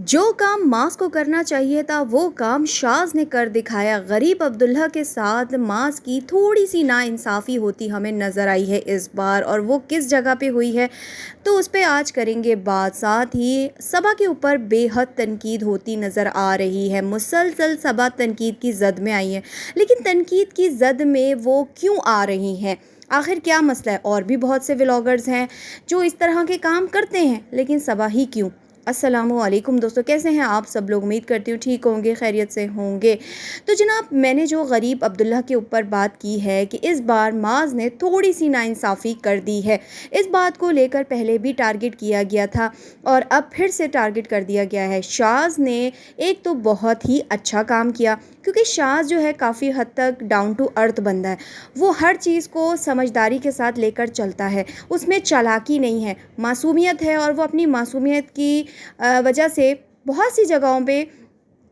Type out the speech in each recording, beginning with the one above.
جو کام मास को करना चाहिए था वो काम शाज़ ने कर दिखाया। गरीब अब्दुल्ला के साथ मास की थोड़ी सी नाइंसाफ़ी होती हमें नज़र आई है इस बार, और वो किस जगह पे हुई है तो उस पे आज करेंगे बात। साथ ही सबा के ऊपर बेहद तनकीद होती नज़र आ रही है। मुसलसल सबा तनकीद की ज़द में आई है, लेकिन तनकीद की ज़द में वो क्यों आ रही हैं, आखिर क्या मसला है? और भी बहुत से व्लॉगर्स हैं जो इस तरह के काम करते हैं, लेकिन सबा ही क्यों? अस्सलामुअलैकुम दोस्तों, कैसे हैं आप सब लोग? उम्मीद करती हूँ ठीक होंगे, खैरियत से होंगे। तो जनाब, मैंने जो गरीब अब्दुल्ला के ऊपर बात की है कि इस बार माज़ ने थोड़ी सी नाइंसाफ़ी कर दी है, इस बात को लेकर पहले भी टारगेट किया गया था और अब फिर से टारगेट कर दिया गया है। शाज़ ने एक तो बहुत ही अच्छा काम किया, क्योंकि शाज़ जो है काफ़ी हद तक डाउन टू अर्थ बंदा है। वो हर चीज़ को समझदारी के साथ लेकर चलता है, उसमें चालाकी नहीं है, मासूमियत है, और वो अपनी मासूमियत की वजह से बहुत सी जगहों पे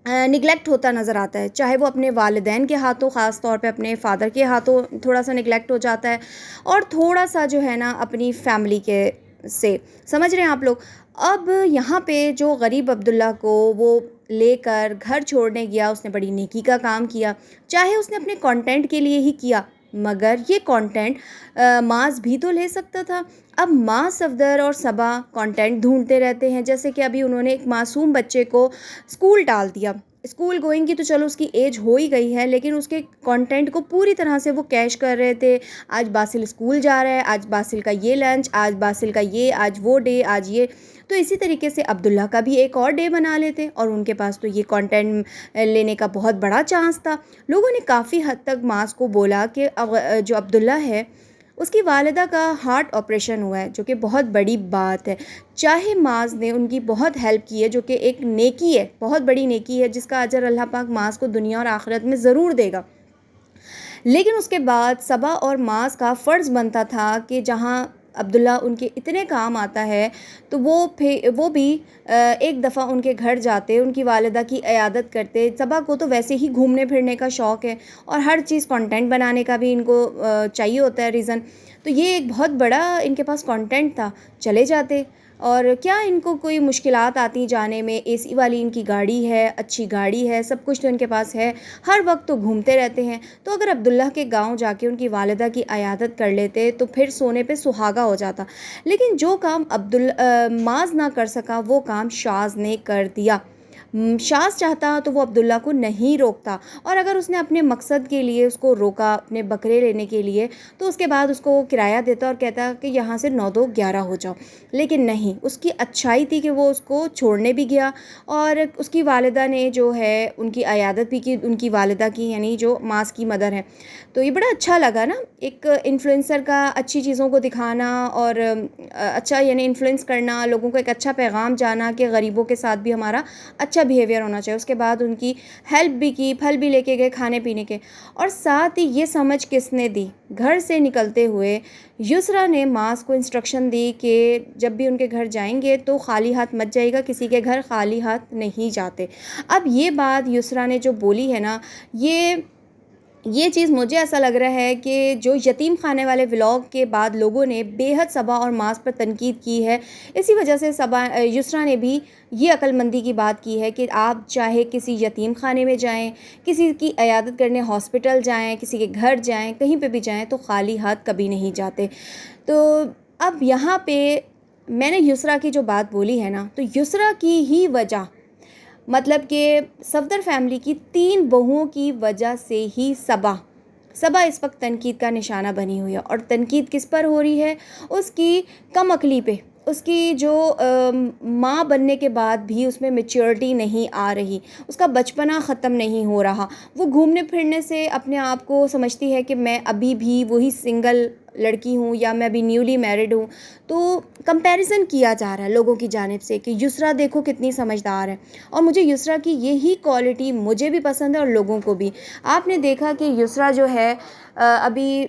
निगलेक्ट होता नज़र आता है। चाहे वो अपने वालिदैन के हाथों, ख़ास तौर पे अपने फ़ादर के हाथों थोड़ा सा निगलेक्ट हो जाता है, और थोड़ा सा जो है ना अपनी फैमिली के से, समझ रहे हैं आप लोग। अब यहाँ पे जो गरीब अब्दुल्ला को वो लेकर घर छोड़ने गया, उसने बड़ी नेकी का काम किया। चाहे उसने अपने कंटेंट के लिए ही किया, मगर ये कंटेंट मास भी तो ले सकता था। अब माँ सफदर और सबा कंटेंट ढूंढते रहते हैं, जैसे कि अभी उन्होंने एक मासूम बच्चे को स्कूल डाल दिया। स्कूल गोइंग की तो चलो उसकी एज हो ही गई है, लेकिन उसके कंटेंट को पूरी तरह से वो कैश कर रहे थे। आज बासिल स्कूल जा रहा है, आज बासिल का ये लंच, आज बासिल का ये, आज वो डे, आज ये। तो इसी तरीके से अब्दुल्ला का भी एक और डे बना लेते, और उनके पास तो ये कंटेंट लेने का बहुत बड़ा चांस था। लोगों ने काफ़ी हद तक मास को बोला कि जो अब्दुल्ला है उसकी वालिदा का हार्ट ऑपरेशन हुआ है, जो कि बहुत बड़ी बात है। चाहे माज़ ने उनकी बहुत हेल्प की है, जो कि एक नेकी है, बहुत बड़ी नेकी है, जिसका अजर अल्लाह पाक माज़ को दुनिया और आखिरत में ज़रूर देगा, लेकिन उसके बाद सबा और माज़ का फ़र्ज़ बनता था कि जहाँ अब्दुल्ला उनके इतने काम आता है तो वो भी एक दफ़ा उनके घर जाते, उनकी वालिदा की इयादत करते। सबा को तो वैसे ही घूमने फिरने का शौक़ है, और हर चीज़ कंटेंट बनाने का भी इनको चाहिए होता है रीज़न। तो ये एक बहुत बड़ा इनके पास कंटेंट था, चले जाते। और क्या इनको कोई मुश्किलात आती जाने में? एसी वाली इनकी गाड़ी है, अच्छी गाड़ी है, सब कुछ तो इनके पास है, हर वक्त तो घूमते रहते हैं। तो अगर अब्दुल्ला के गांव जाके उनकी वालिदा की इयादत कर लेते तो फिर सोने पे सुहागा हो जाता। लेकिन जो काम माज़ ना कर सका, वो काम शाज़ ने कर दिया। शाज़ चाहता तो वो अब्दुल्ला को नहीं रोकता, और अगर उसने अपने मकसद के लिए उसको रोका, अपने बकरे लेने के लिए, तो उसके बाद उसको किराया देता और कहता कि यहाँ से 9 2 11 हो जाओ। लेकिन नहीं, उसकी अच्छाई थी कि वो उसको छोड़ने भी गया, और उसकी वालिदा ने जो है उनकी इयादत भी की, उनकी वालिदा की, यानी जो मास की मदर है। तो ये बड़ा अच्छा लगा ना, एक इन्फ्लुएंसर का अच्छी चीज़ों को दिखाना और अच्छा यानी इन्फ्लुएंस करना, लोगों को एक अच्छा पैगाम जाना कि गरीबों के साथ भी हमारा अच्छा बिहेवियर होना चाहिए। उसके बाद उनकी हेल्प भी की, फल भी लेके गए खाने पीने के। और साथ ही ये समझ किसने दी? घर से निकलते हुए युसरा ने मास को इंस्ट्रक्शन दी कि जब भी उनके घर जाएंगे तो खाली हाथ मत जाइएगा, किसी के घर खाली हाथ नहीं जाते। अब ये बात युसरा ने जो बोली है ना, ये चीज़ मुझे ऐसा लग रहा है कि जो यतीम खाने वाले व्लॉग के बाद लोगों ने बेहद सबा और मास पर तनकीद की है, इसी वजह से युसरा ने भी ये अक्लमंदी की बात की है कि आप चाहे किसी यतीम खाने में जाएं, किसी की इयादत करने हॉस्पिटल जाएं, किसी के घर जाएं, कहीं पे भी जाएं, तो खाली हाथ कभी नहीं जाते। तो अब यहाँ पे मैंने युसरा की जो बात बोली है ना, तो युसरा की ही वजह, मतलब कि सफदर फैमिली की 3 बहुओं की वजह से ही सबा इस वक्त तनकीद का निशाना बनी हुई है। और तनकीद किस पर हो रही है? उसकी कम अकली पे, उसकी जो माँ बनने के बाद भी उसमें मैच्योरिटी नहीं आ रही, उसका बचपना ख़त्म नहीं हो रहा। वो घूमने फिरने से अपने आप को समझती है कि मैं अभी भी वही सिंगल लड़की हूँ, या मैं अभी न्यूली मैरिड हूँ। तो कंपैरिजन किया जा रहा है लोगों की जानिब से कि युसरा देखो कितनी समझदार है, और मुझे युसरा की यही क्वालिटी मुझे भी पसंद है और लोगों को भी। आपने देखा कि युसरा जो है अभी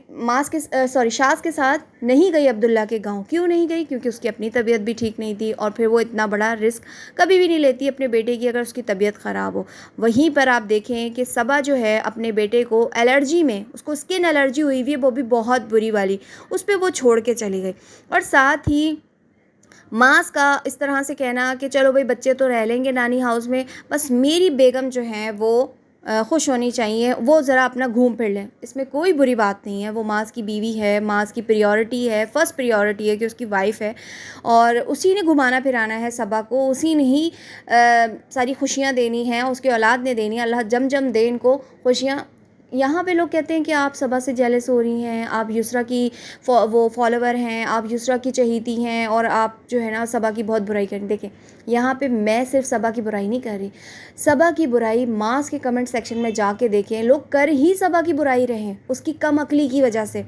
शाज़ के साथ नहीं गई अब्दुल्ला के गांव। क्यों नहीं गई? क्योंकि उसकी अपनी तबीयत भी ठीक नहीं थी, और फिर वो इतना बड़ा रिस्क कभी भी नहीं लेती अपने बेटे की अगर उसकी तबीयत ख़राब हो। वहीं पर आप देखें कि सबा जो है अपने बेटे को एलर्जी में, उसको स्किन एलर्जी हुई हुई है, वो भी बहुत बुरी वाली, उस पर वो छोड़ के चली गई। और साथ ही मास का इस तरह से कहना कि चलो भाई बच्चे तो रह लेंगे नानी हाउस में, बस मेरी बेगम जो हैं वो खुश होनी चाहिए, वो ज़रा अपना घूम फिर लें, इसमें कोई बुरी बात नहीं है। वो मास की बीवी है, मास की प्रायोरिटी है, फ़र्स्ट प्रायोरिटी है कि उसकी वाइफ है और उसी ने घुमाना फिराना है सबा को, उसी ने ही सारी खुशियाँ देनी हैं, उसके औलाद ने देनी है। अल्लाह जम जम दे इनको खुशियाँ। यहाँ पे लोग कहते हैं कि आप सबा से जेलस हो रही हैं, आप युसरा की वो फॉलोवर हैं, आप युसरा की चहीती हैं और आप जो है ना सबा की बहुत बुराई करें। देखें, यहाँ पे मैं सिर्फ सबा की बुराई नहीं कर रही, सबा की बुराई मास के कमेंट सेक्शन में जाके देखें, लोग कर ही सबा की बुराई रहे हैं उसकी कम अकली की वजह से।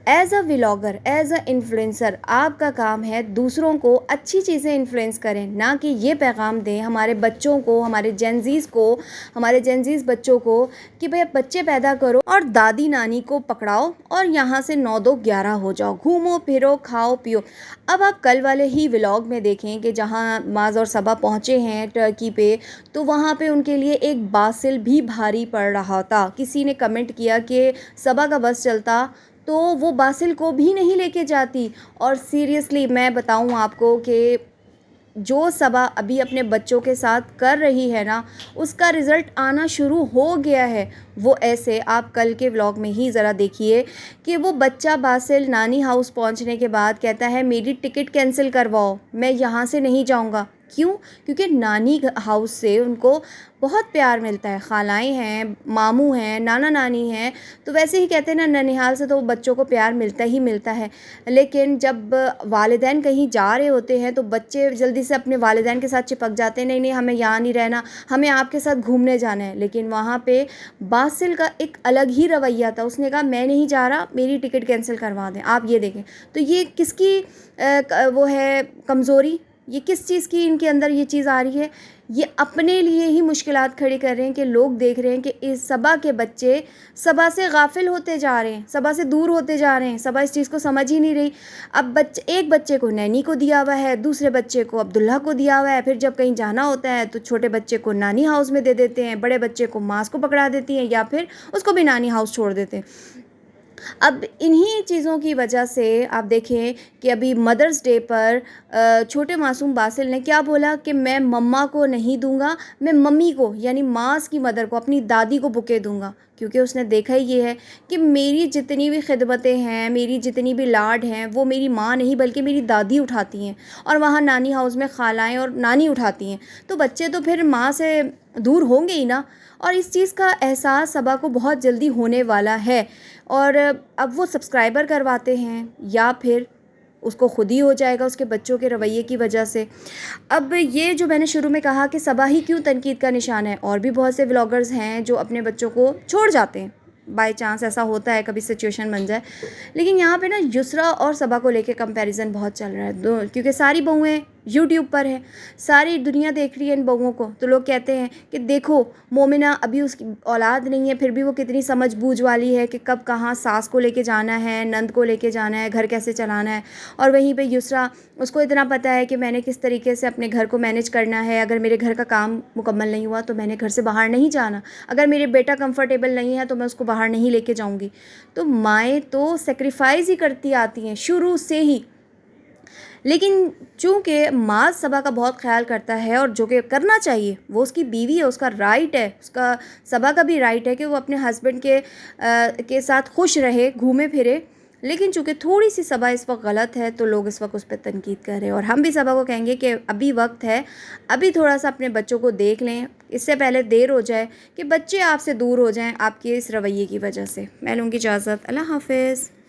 As a vlogger, as a influencer, आपका काम है दूसरों को अच्छी चीज़ें इन्फ्लुएंस करें, ना कि ये पैगाम दें हमारे बच्चों को, हमारे जेनज़ीज़ को, हमारे जेनज़ीज़ बच्चों को कि भाई बच्चे पैदा करो और दादी नानी को पकड़ाओ और यहाँ से 9 2 11 हो जाओ, घूमो फिरो खाओ पियो। अब आप कल वाले ही व्लॉग में देखें कि जहाँ माज़ और सबा पहुँचे हैं टर्की पे, तो वहाँ पे उनके लिए एक बासिल भी भारी पड़ रहा था। किसी ने कमेंट किया कि सबा का बस चलता तो वो बासिल को भी नहीं लेके जाती। और सीरियसली मैं बताऊँ आपको कि जो सबा अभी अपने बच्चों के साथ कर रही है ना, उसका रिज़ल्ट आना शुरू हो गया है। वो ऐसे आप कल के व्लॉग में ही ज़रा देखिए कि वो बच्चा बासिल नानी हाउस पहुंचने के बाद कहता है मेरी टिकट कैंसिल करवाओ, मैं यहाँ से नहीं जाऊँगा। क्यों? क्योंकि नानी हाउस से उनको बहुत प्यार मिलता है, खालाएँ हैं, मामू हैं, नाना नानी हैं, तो वैसे ही कहते हैं ना ननिहाल से तो बच्चों को प्यार मिलता ही मिलता है। लेकिन जब वालिदैन कहीं जा रहे होते हैं तो बच्चे जल्दी से अपने वालिदैन के साथ चिपक जाते हैं, नहीं नहीं हमें यहाँ नहीं रहना, हमें आपके साथ घूमने जाना है। लेकिन वहाँ पे बासिल का एक अलग ही रवैया था, उसने कहा मैं नहीं जा रहा, मेरी टिकट कैंसिल करवा दें। आप ये देखें तो ये किसकी वो है कमज़ोरी, ये किस चीज़ की इनके अंदर ये चीज़ आ रही है। ये अपने लिए ही मुश्किलात खड़ी कर रहे हैं कि लोग देख रहे हैं कि इस सबा के बच्चे सबा से गाफिल होते जा रहे हैं, सबा से दूर होते जा रहे हैं, सबा इस चीज़ को समझ ही नहीं रही। अब एक बच्चे को नैनी को दिया हुआ है, दूसरे बच्चे को अब्दुल्ला को दिया हुआ है, फिर जब कहीं जाना होता है तो छोटे बच्चे को नानी हाउस में दे देते हैं, बड़े बच्चे को मास को पकड़ा देती हैं या फिर उसको भी नानी हाउस छोड़ देते हैं। अब इन्हीं चीज़ों की वजह से आप देखें कि अभी मदर्स डे पर छोटे मासूम बासिल ने क्या बोला कि मैं मम्मा को नहीं दूंगा, मैं मम्मी को यानी मास की मदर को, अपनी दादी को बुके दूंगा। क्योंकि उसने देखा ही ये है कि मेरी जितनी भी खिदमतें हैं, मेरी जितनी भी लाड हैं, वो मेरी माँ नहीं बल्कि मेरी दादी उठाती हैं और वहाँ नानी हाउस में खालाएँ और नानी उठाती हैं। तो बच्चे तो फिर माँ से दूर होंगे ही ना। और इस चीज़ का एहसास सबा को बहुत जल्दी होने वाला है और अब वो सब्सक्राइबर करवाते हैं या फिर उसको खुद ही हो जाएगा उसके बच्चों के रवैये की वजह से। अब ये जो मैंने शुरू में कहा कि सबा ही क्यों तनकीद का निशान है, और भी बहुत से व्लॉगर्स हैं जो अपने बच्चों को छोड़ जाते हैं, बाय चांस ऐसा होता है, कभी सिचुएशन बन जाए। लेकिन यहाँ पे ना युसरा और सबा को लेके कंपैरिजन बहुत चल रहा है क्योंकि सारी बहुएं यूट्यूब पर हैं, सारी दुनिया देख रही है इन बहुओं को, तो लोग कहते हैं कि देखो मोमिना अभी उसकी औलाद नहीं है फिर भी वो कितनी समझ बूझ वाली है कि कब कहाँ सास को लेके जाना है, नंद को लेके जाना है, घर कैसे चलाना है। और वहीं पे युसरा, उसको इतना पता है कि मैंने किस तरीके से अपने घर को मैनेज करना है, अगर मेरे घर का काम मुकम्मल नहीं हुआ तो मैंने घर से बाहर नहीं जाना, अगर मेरे बेटा कंफर्टेबल नहीं है तो मैं उसको बाहर नहीं लेके जाऊँगी। तो माएँ तो सेक्रीफाइस ही करती आती हैं शुरू से ही। लेकिन चूँकि माज़ सबा का बहुत ख्याल करता है और जो कि करना चाहिए, वो उसकी बीवी है, उसका राइट है, उसका सबा का भी राइट है कि वो अपने हस्बैंड के साथ खुश रहे, घूमे फिरे। लेकिन चूँकि थोड़ी सी सबा इस वक्त गलत है तो लोग इस वक्त उस पर तनकीद कर रहे हैं और हम भी सबा को कहेंगे कि अभी वक्त है, अभी थोड़ा सा अपने बच्चों को देख लें, इससे पहले देर हो जाए कि बच्चे आपसे दूर हो जाएं आपके इस रवैये की वजह से। मैं लूँगी इजाज़त। अल्लाह हाफ़िज़।